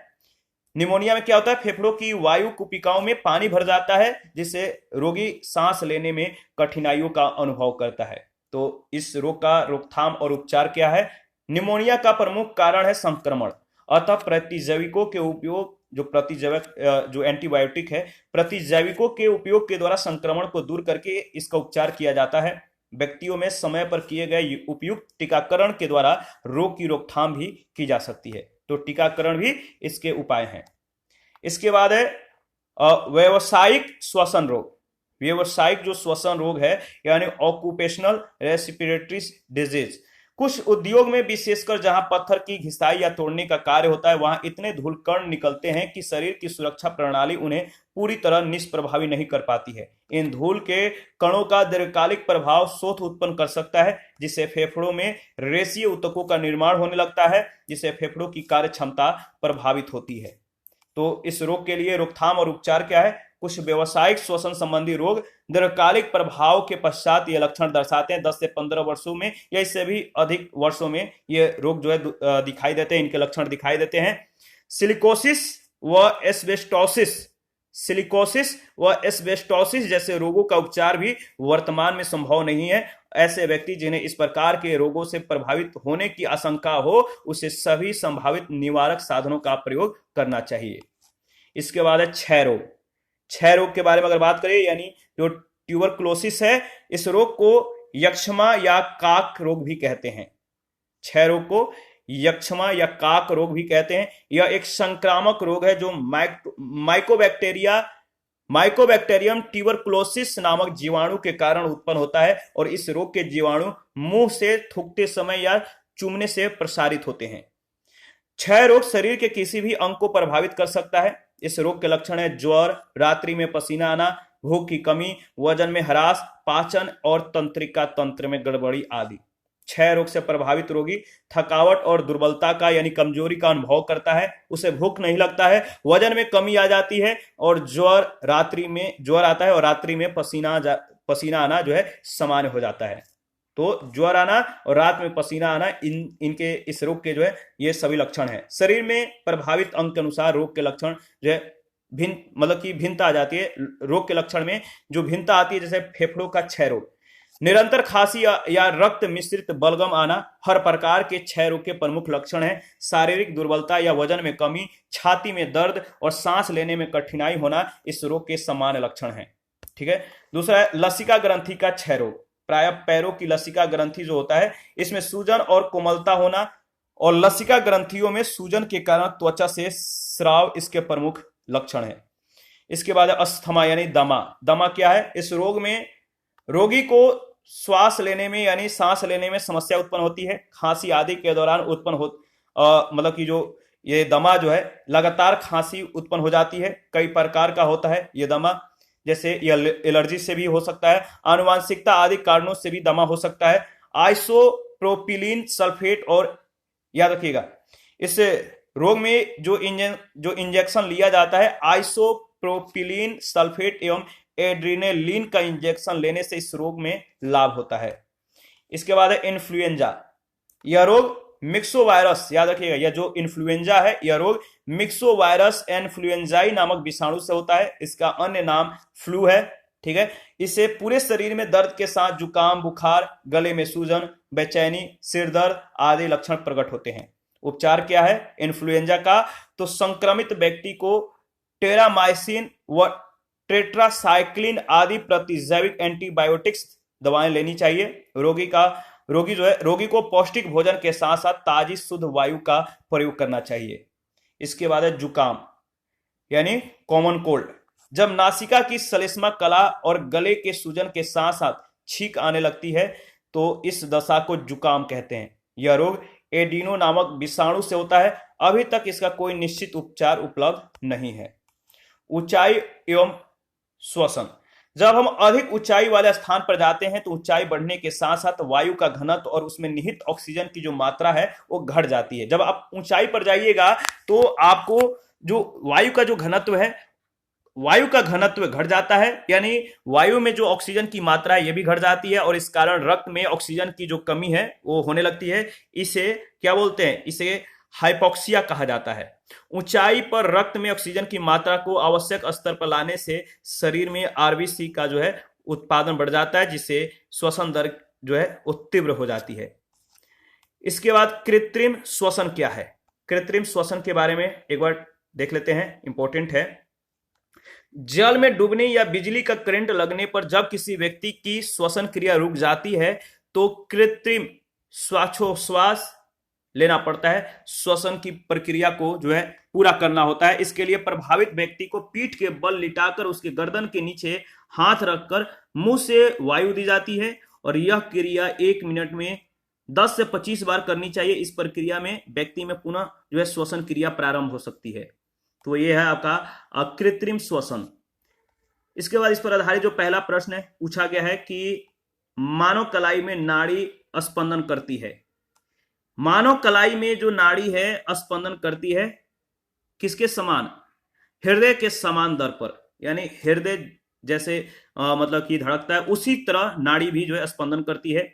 निमोनिया में क्या होता है? फेफड़ों की वायु कुपिकाओं में पानी भर जाता है जिससे रोगी सांस लेने में कठिनाइयों का अनुभव करता है। तो इस रोग का रोकथाम और उपचार क्या है? निमोनिया का प्रमुख कारण है संक्रमण, अतः प्रतिजैविकों के उपयोग, जो एंटीबायोटिक है, प्रतिजैविकों के उपयोग के द्वारा संक्रमण को दूर करके इसका उपचार किया जाता है। व्यक्तियों में समय पर किए गए उपयुक्त टीकाकरण के द्वारा रोग की रोकथाम भी की जा सकती है। तो टीकाकरण भी इसके उपाय हैं। इसके बाद है व्यावसायिक श्वसन रोग। व्यावसायिक जो श्वसन रोग है यानी ऑक्यूपेशनल रेस्पिरेटरी डिजीज। कुछ उद्योग में विशेषकर जहां पत्थर की घिसाई या तोड़ने का कार्य होता है वहां इतने धूलकण निकलते हैं कि शरीर की सुरक्षा प्रणाली उन्हें पूरी तरह निष्प्रभावी नहीं कर पाती है। इन धूल के कणों का दीर्घकालिक प्रभाव शोथ उत्पन्न कर सकता है जिससे फेफड़ों में रेशीय ऊतकों का निर्माण होने लगता है, जिससे फेफड़ों की कार्य क्षमता प्रभावित होती है। तो इस रोग के लिए रोकथाम और उपचार क्या है? कुछ व्यावसायिक श्वसन संबंधी रोग दीर्घकालिक प्रभाव के पश्चात ये लक्षण दर्शाते हैं। 10 से 15 वर्षों में या इससे भी अधिक वर्षों में ये रोग जो है दिखाई देते हैं, इनके लक्षण दिखाई देते हैं। सिलिकोसिस व एस्बेस्टोसिस जैसे रोगों का उपचार भी वर्तमान में संभव नहीं है। ऐसे व्यक्ति जिन्हें इस प्रकार के रोगों से प्रभावित होने की आशंका हो, उसे सभी संभावित निवारक साधनों का प्रयोग करना चाहिए। इसके बाद है क्षय रोग। क्षय रोग के बारे में अगर बात करें, यानी जो ट्यूबरकुलोसिस है, इस रोग को यक्ष्मा या काक रोग भी कहते हैं। क्षय रोग को यक्ष्मा या काक रोग भी कहते हैं। यह एक संक्रामक रोग है जो माइकोबैक्टीरियम ट्यूबरकुलोसिस नामक जीवाणु के कारण उत्पन्न होता है और इस रोग के जीवाणु मुंह से थूकते समय या चूमने से प्रसारित होते हैं। क्षय रोग शरीर के किसी भी अंग को प्रभावित कर सकता है। इस रोग के लक्षण है ज्वर, रात्रि में पसीना आना, भूख की कमी, वजन में ह्रास, पाचन और तंत्रिका तंत्र में गड़बड़ी आदि। क्षय रोग से प्रभावित रोगी थकावट और दुर्बलता का यानी कमजोरी का अनुभव करता है, उसे भूख नहीं लगता है, वजन में कमी आ जाती है और ज्वर आता है और रात्रि में पसीना आना जो है सामान्य हो जाता है। तो ज्वर आना और रात में पसीना आना इनके इस रोग के जो है ये सभी लक्षण हैं। शरीर में प्रभावित अंग के अनुसार रोग के लक्षण जो है भिन्नता आ जाती है। रोग के लक्षण में जो भिन्नता आती है, जैसे फेफड़ों का क्षय रोग, निरंतर खांसी या रक्त मिश्रित बलगम आना हर प्रकार के क्षय रोग के प्रमुख लक्षण है। शारीरिक दुर्बलता या वजन में कमी, छाती में दर्द और सांस लेने में कठिनाई होना इस रोग के सामान्य लक्षण हैं। ठीक है। दूसरा है लसिका ग्रंथि का क्षय रोग। प्रायः पैरों की लसिका ग्रंथि जो होता है, इसमें सूजन और कोमलता होना और लसिका ग्रंथियों में सूजन के कारण त्वचा से स्राव इसके प्रमुख लक्षण है। इसके बाद अस्थमा यानी दमा। दमा क्या है? इस रोग में रोगी को सांस लेने में समस्या उत्पन्न होती है। खांसी आदि के दौरान उत्पन्न हो ये दमा जो है लगातार खांसी उत्पन्न हो जाती है। कई प्रकार का होता है ये दमा, जैसे एलर्जी से भी हो सकता है, आनुवांशिकता आदि कारणों से भी दमा हो सकता है। आइसोप्रोपिलीन सल्फेट, और याद रखिएगा इस रोग में जो इंजेक्शन लिया जाता है, आइसोप्रोपिलीन सल्फेट एवं एड्रेनालिन का इंजेक्शन लेने से इस रोग में लाभ होता है। इसके बाद है इन्फ्लुएंजा। यह रोग मिक्सोवायरस, याद रखिएगा, यह जो इन्फ्लुएंजा है यह रोग मिक्सोवायरस इन्फ्लुएंजाई नामक विषाणु से होता है। इसका अन्य नाम फ्लू है। ठीक है। इससे पूरे शरीर में दर्द के साथ जुकाम, बुखार, गले में सूजन, बेचैनी, सिर दर्द आदि लक्षण प्रकट होते हैं। उपचार क्या है इन्फ्लुएंजा का? तो संक्रमित व्यक्ति को टेरामाइसिन व टेट्रासाइक्लिन आदि प्रतिजैविक एंटीबायोटिक्स दवाएं लेनी चाहिए। रोगी को पौष्टिक भोजन के साथ साथ ताजी शुद्ध वायु का प्रयोग करना चाहिए। इसके बाद है जुकाम यानी कॉमन कोल्ड। जब नासिका की श्लेष्मा कला और गले के सूजन के साथ साथ छींक आने लगती है तो इस दशा को जुकाम कहते हैं। यह रोग एडिनो नामक विषाणु से होता है। अभी तक इसका कोई निश्चित उपचार उपलब्ध नहीं है। ऊंचाई एवं श्वसन। जब हम अधिक ऊंचाई वाले स्थान पर जाते हैं तो ऊंचाई बढ़ने के साथ साथ वायु का घनत्व और उसमें निहित ऑक्सीजन की जो मात्रा है वो घट जाती है। जब आप ऊंचाई पर जाइएगा तो आपको जो वायु का जो घनत्व है, वायु का घनत्व घट जाता है, यानी वायु में जो ऑक्सीजन की मात्रा है ये भी घट जाती है और इस कारण रक्त में ऑक्सीजन की जो कमी है वो होने लगती है। इसे क्या बोलते हैं? इसे हाइपोक्सिया कहा जाता है। ऊंचाई पर रक्त में ऑक्सीजन की मात्रा को आवश्यक स्तर पर लाने से शरीर में आरबीसी का जो है उत्पादन बढ़ जाता है, जिससे श्वसन दर जो है वो तीव्र हो जाती है। इसके बाद कृत्रिम श्वसन क्या है? कृत्रिम श्वसन के बारे में एक बार देख लेते हैं, इंपॉर्टेंट है। जल में डूबने या बिजली का करंट लगने पर जब किसी व्यक्ति की श्वसन क्रिया रुक जाती है तो कृत्रिम श्वासोच्छ्वास लेना पड़ता है। श्वसन की प्रक्रिया को जो है पूरा करना होता है। इसके लिए प्रभावित व्यक्ति को पीठ के बल लिटाकर उसके गर्दन के नीचे हाथ रखकर मुंह से वायु दी जाती है और यह क्रिया 1 मिनट में 10 से 25 बार करनी चाहिए। इस प्रक्रिया में व्यक्ति में पुनः जो है श्वसन क्रिया प्रारंभ हो सकती है। तो यह है आपका कृत्रिम श्वसन। इसके बाद इस पर आधारित जो पहला प्रश्न है पूछा गया है कि मानव कलाई में नाड़ी स्पंदन करती है। मानव कलाई में जो नाड़ी है स्पंदन करती है किसके समान? हृदय के समान दर पर। यानी हृदय जैसे मतलब कि धड़कता है, उसी तरह नाड़ी भी जो है स्पंदन करती है।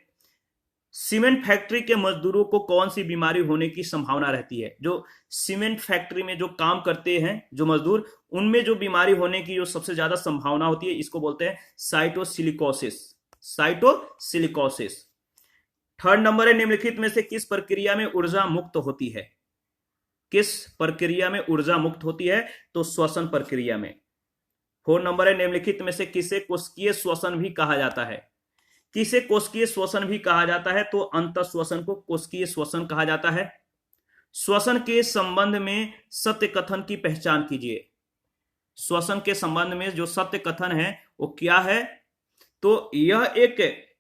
सीमेंट फैक्ट्री के मजदूरों को कौन सी बीमारी होने की संभावना रहती है? जो सीमेंट फैक्ट्री में जो काम करते हैं जो मजदूर, उनमें जो बीमारी होने की जो सबसे ज्यादा संभावना होती है, इसको बोलते हैं साइटोसिलिकोसिस। साइटोसिलिकोसिस। थर्ड नंबर है, निम्नलिखित में से किस प्रक्रिया में ऊर्जा मुक्त होती है? किस प्रक्रिया में ऊर्जा मुक्त होती है? तो श्वसन प्रक्रिया में। 4 नंबर है, निम्नलिखित में से किसे कोशिकीय श्वसन भी कहा जाता है? किसे कोशिकीय श्वसन भी कहा जाता है? तो अंतः श्वसन को कोशिकीय श्वसन कहा जाता है। श्वसन के संबंध में सत्य कथन की पहचान कीजिए। श्वसन के संबंध में जो सत्य कथन है वो क्या है? तो यह एक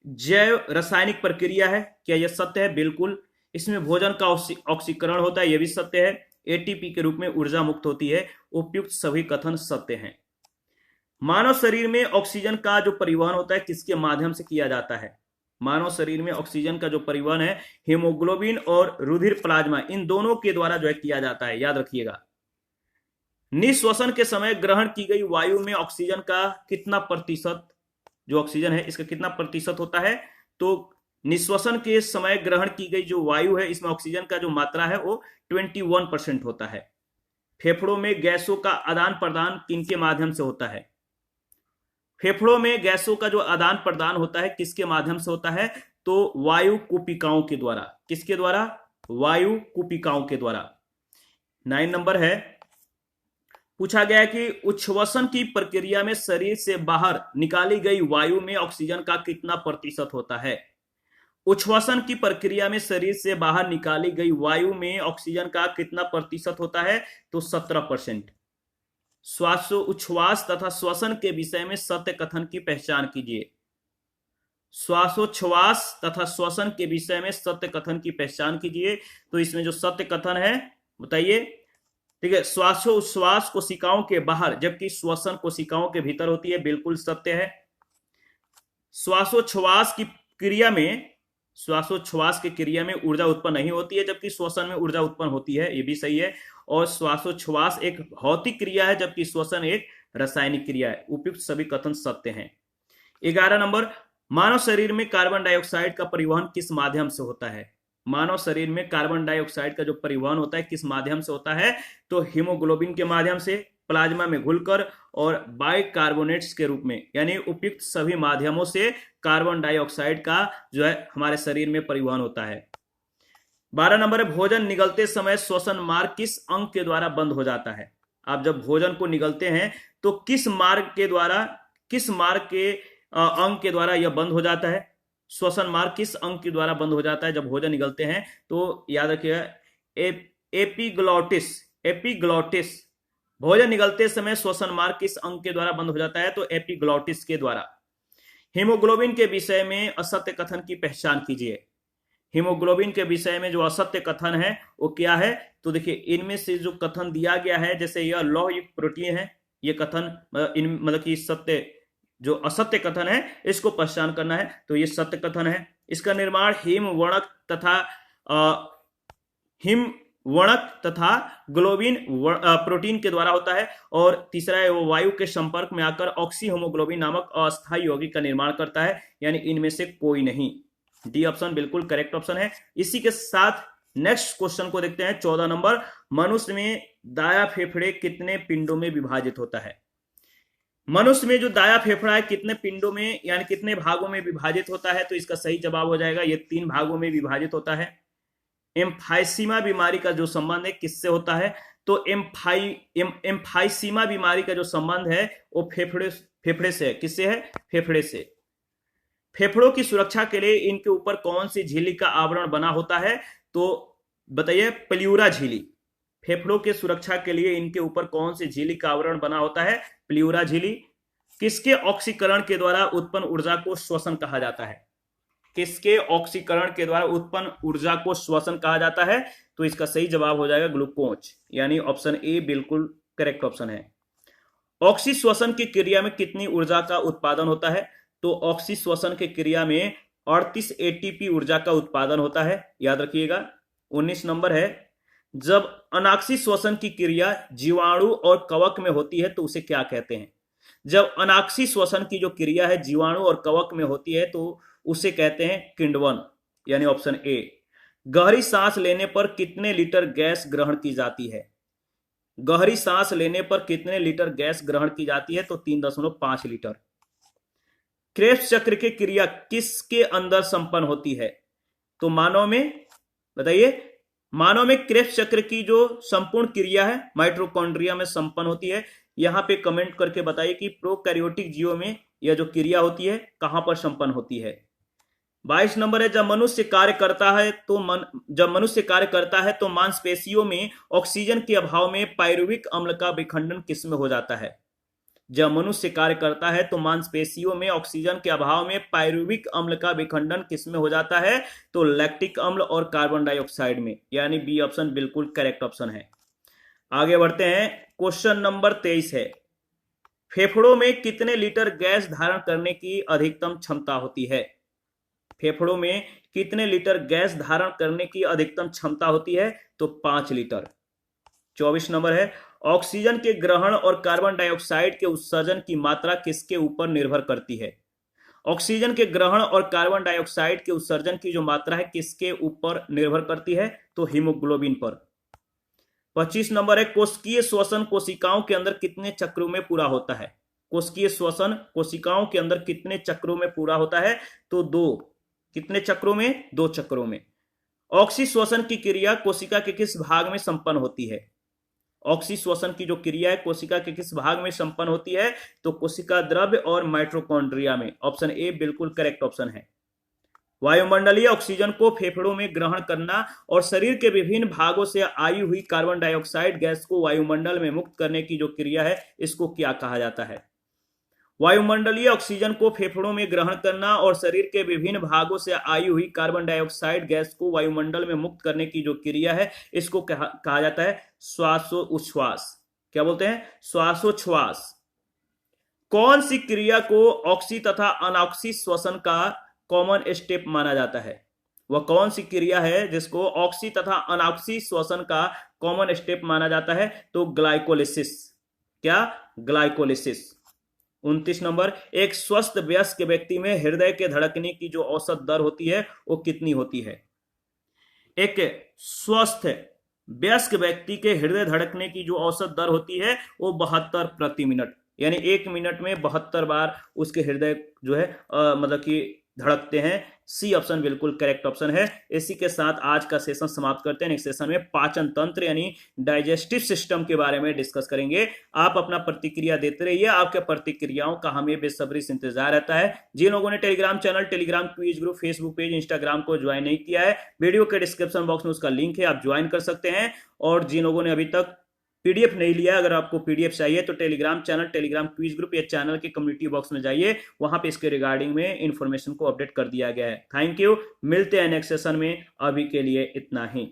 जैव रासायनिक प्रक्रिया है। क्या यह सत्य है? बिल्कुल। इसमें भोजन का ऑक्सीकरण होता है, यह भी सत्य है। एटीपी के रूप में ऊर्जा मुक्त होती है। उपयुक्त सभी कथन सत्य हैं। मानव शरीर में ऑक्सीजन का जो परिवहन होता है किसके माध्यम से किया जाता है? मानव शरीर में ऑक्सीजन का जो परिवहन है हीमोग्लोबिन और रुधिर प्लाज्मा, इन दोनों के द्वारा जो है किया जाता है, याद रखिएगा। निश्वसन के समय ग्रहण की गई वायु में ऑक्सीजन का कितना प्रतिशत, जो ऑक्सीजन है इसका कितना प्रतिशत होता है? तो निश्वसन के समय ग्रहण की गई जो वायु है इसमें ऑक्सीजन का जो मात्रा है वो 21% होता है। फेफड़ों में गैसों का आदान प्रदान किनके माध्यम से होता है? फेफड़ों में गैसों का जो आदान प्रदान होता है किसके माध्यम से होता है? तो वायु कूपिकाओं के द्वारा। किसके द्वारा? वायु कूपिकाओं के द्वारा। 9 नंबर है, पूछा गया कि उच्छ्वसन की प्रक्रिया में शरीर से बाहर निकाली गई वायु में ऑक्सीजन का कितना प्रतिशत होता है? उच्छ्वसन की प्रक्रिया में शरीर से बाहर निकाली गई वायु में ऑक्सीजन का कितना प्रतिशत होता है? तो 17%। श्वासोच्छ्वास तथा श्वसन के विषय में सत्य कथन की पहचान कीजिए। श्वासोच्छ्वास तथा श्वसन के विषय में सत्य कथन की पहचान कीजिए। तो इसमें जो सत्य कथन है बताइए। ठीक है, श्वासोच्छ्वास कोशिकाओं के बाहर जबकि श्वसन कोशिकाओं के भीतर होती है, बिल्कुल सत्य है। श्वासोच्छ्वास की क्रिया में, श्वासोच्छ्वास की क्रिया में ऊर्जा उत्पन्न नहीं होती है जबकि श्वसन में ऊर्जा उत्पन्न होती है, ये भी सही है। और श्वासोच्छ्वास एक भौतिक क्रिया है जबकि श्वसन एक रासायनिक क्रिया है। उपयुक्त सभी कथन सत्य हैं। 11 नंबर, मानव शरीर में कार्बन डाइऑक्साइड का परिवहन किस माध्यम से होता है? मानव शरीर में कार्बन डाइऑक्साइड का जो परिवहन होता है किस माध्यम से होता है? तो हीमोग्लोबिन के माध्यम से, प्लाज्मा में घुलकर और बाइकार्बोनेट्स के रूप में। यानी उपयुक्त सभी माध्यमों से कार्बन डाइऑक्साइड का जो है हमारे शरीर में परिवहन होता है। 12 नंबर है, भोजन निगलते समय श्वसन मार्ग किस अंग के द्वारा बंद हो जाता है? आप जब भोजन को निगलते हैं तो किस मार्ग के द्वारा, किस मार्ग के अंग के द्वारा यह बंद हो जाता है? श्वसन मार्ग किस अंग के द्वारा बंद हो जाता है जब भोजन निगलते हैं? तो याद रखिएगा, एपिग्लॉटिस। एपिग्लॉटिस। भोजन निगलते समय श्वसन मार्ग किस अंग के द्वारा बंद हो जाता है? तो एपिग्लॉटिस के द्वारा। हीमोग्लोबिन के विषय में असत्य कथन की पहचान कीजिए। हीमोग्लोबिन के विषय में जो असत्य कथन है वो क्या है? तो देखिए, इनमें से जो कथन दिया गया है, जैसे यह लौह युक्त प्रोटीन है, ये कथन मतलब कि सत्य, जो असत्य कथन है इसको पहचान करना है। तो ये सत्य कथन है। इसका निर्माण हिमवर्णक तथा ग्लोबिन प्रोटीन के द्वारा होता है। और तीसरा है, वो वायु के संपर्क में आकर ऑक्सी हीमोग्लोबिन नामक अस्थायी यौगिक का निर्माण करता है। यानी इनमें से कोई नहीं। डी ऑप्शन बिल्कुल करेक्ट ऑप्शन है। इसी के साथ नेक्स्ट क्वेश्चन को देखते हैं। 14 नंबर, मनुष्य में दाया फेफड़े कितने पिंडों में विभाजित होता है? मनुष्य में जो दाया फेफड़ा है कितने पिंडों में यानी कितने भागों में विभाजित होता है? तो इसका सही जवाब हो जाएगा, ये 3 भागों में विभाजित होता है। एम्फाइसीमा बीमारी का जो संबंध है किससे होता है? तो एम्फाइसीमा बीमारी का जो संबंध है वो फेफड़े से है। किससे है? फेफड़े से। फेफड़ों की सुरक्षा के लिए इनके ऊपर कौन सी झिल्ली का आवरण बना होता है? तो बताइए, प्ल्यूरा झिल्ली। फेफड़ों के सुरक्षा के लिए इनके ऊपर कौन सी झिल्ली का आवरण बना होता है? प्ल्यूरा झिल्ली। किसके ऑक्सीकरण के द्वारा उत्पन्न ऊर्जा को श्वसन कहा जाता है? किसके ऑक्सीकरण के द्वारा उत्पन्न ऊर्जा को श्वसन कहा जाता है? तो इसका सही जवाब हो जाएगा ग्लूकोज, यानी ऑप्शन ए बिल्कुल करेक्ट ऑप्शन है। ऑक्सी श्वसन की क्रिया में कितनी ऊर्जा का उत्पादन होता है? तो ऑक्सी श्वसन की क्रिया में 38 एटीपी ऊर्जा का उत्पादन होता है, याद रखिएगा। 19 नंबर है, जब अनाक्षी श्वसन की क्रिया जीवाणु और कवक में होती है तो उसे क्या कहते हैं? जब अनाक्षी श्वसन की जो क्रिया है जीवाणु और कवक में होती है तो उसे कहते हैं किण्वन, यानी ऑप्शन ए। गहरी सांस लेने पर कितने लीटर गैस ग्रहण की जाती है? गहरी सांस लेने पर कितने लीटर गैस ग्रहण की जाती है? तो 3.5 लीटर। क्रेब्स चक्र की क्रिया किसके अंदर संपन्न होती है? तो मानव में, बताइए, मानव में क्रेब्स चक्र की जो संपूर्ण क्रिया है माइटोकॉन्ड्रिया में संपन्न होती है। यहां पे कमेंट करके बताइए कि प्रोकैरियोटिक जीवों में यह जो क्रिया होती है कहां पर संपन्न होती है। 22 नंबर है, जब मनुष्य कार्य करता है तो मांसपेशियों में ऑक्सीजन के अभाव में पायरुविक अम्ल का विखंडन किसमें हो जाता है? जब मनुष्य कार्य करता है तो मांसपेशियों में ऑक्सीजन के अभाव में पायरुविक अम्ल का विखंडन किसमें हो जाता है? तो लैक्टिक अम्ल और कार्बन डाइऑक्साइड में, यानी बी ऑप्शन बिल्कुल करेक्ट ऑप्शन है। आगे बढ़ते हैं, क्वेश्चन नंबर 23 है, फेफड़ों में कितने लीटर गैस धारण करने की अधिकतम क्षमता होती है? फेफड़ों में कितने लीटर गैस धारण करने की अधिकतम क्षमता होती है? तो 5 लीटर। 24 नंबर है, ऑक्सीजन के ग्रहण और कार्बन डाइऑक्साइड के उत्सर्जन की मात्रा किसके ऊपर निर्भर करती है? ऑक्सीजन के ग्रहण और कार्बन डाइऑक्साइड के उत्सर्जन की जो मात्रा है किसके ऊपर निर्भर करती है? तो हीमोग्लोबिन पर। 25 नंबर है, कोशिकीय श्वसन कोशिकाओं के अंदर कितने चक्रों में पूरा होता है? कोशिकीय श्वसन कोशिकाओं के अंदर कितने चक्रों में पूरा होता है? तो 2। कितने चक्रों में? 2 चक्रों में। ऑक्सी श्वसन की क्रिया कोशिका के किस भाग में संपन्न होती है? ऑक्सी श्वसन की जो क्रिया है कोशिका के किस भाग में संपन्न होती है? तो कोशिका द्रव्य और माइटोकॉन्ड्रिया में। ऑप्शन ए बिल्कुल करेक्ट ऑप्शन है। वायुमंडलीय ऑक्सीजन को फेफड़ों में ग्रहण करना और शरीर के विभिन्न भागों से आई हुई कार्बन डाइऑक्साइड गैस को वायुमंडल में मुक्त करने की जो क्रिया है इसको क्या कहा जाता है? वायुमंडलीय ऑक्सीजन को फेफड़ों में ग्रहण करना और शरीर के विभिन्न भागों से आई हुई कार्बन डाइऑक्साइड गैस को वायुमंडल में मुक्त करने की जो क्रिया है इसको कहा जाता है श्वासोच्छ्वास। क्या बोलते हैं? श्वासोच्छ्वास। कौन सी क्रिया को ऑक्सी तथा अनऑक्सी श्वसन का कॉमन स्टेप माना जाता है? वह कौन सी क्रिया है जिसको ऑक्सी तथा अनऑक्सी श्वसन का कॉमन स्टेप माना जाता है? तो ग्लाइकोलिसिस। क्या? ग्लाइकोलिसिस। 29 नंबर, एक स्वस्थ वयस्क व्यक्ति में हृदय के धड़कने की जो औसत दर होती है वो कितनी होती है? एक स्वस्थ वयस्क व्यक्ति के हृदय धड़कने की जो औसत दर होती है वो 72 प्रति मिनट, यानी 1 मिनट में 72 बार उसके हृदय जो है मतलब कि धड़कते हैं। सी ऑप्शन बिल्कुल करेक्ट ऑप्शन है। इसी के साथ आज का सेशन समाप्त करते हैं। नेक्स्ट सेशन में पाचन तंत्र यानी डाइजेस्टिव सिस्टम के बारे में डिस्कस करेंगे। आप अपना प्रतिक्रिया देते रहिए, आपके प्रतिक्रियाओं का हमें बेसब्री से इंतजार रहता है। जिन लोगों ने Telegram channel, Telegram quiz group, Facebook page, Instagram को ज्वाइन नहीं किया है, वीडियो के डिस्क्रिप्शन बॉक्स में उसका लिंक है, आप ज्वाइन कर सकते हैं। और जिन लोगों ने अभी तक पीडीएफ नहीं लिया, अगर आपको पीडीएफ चाहिए तो Telegram channel, Telegram quiz group या चैनल के कम्युनिटी बॉक्स में जाइए, वहां पे इसके रिगार्डिंग में इंफॉर्मेशन को अपडेट कर दिया गया है। थैंक यू, मिलते हैं नेक्स्ट सेशन में, अभी के लिए इतना ही।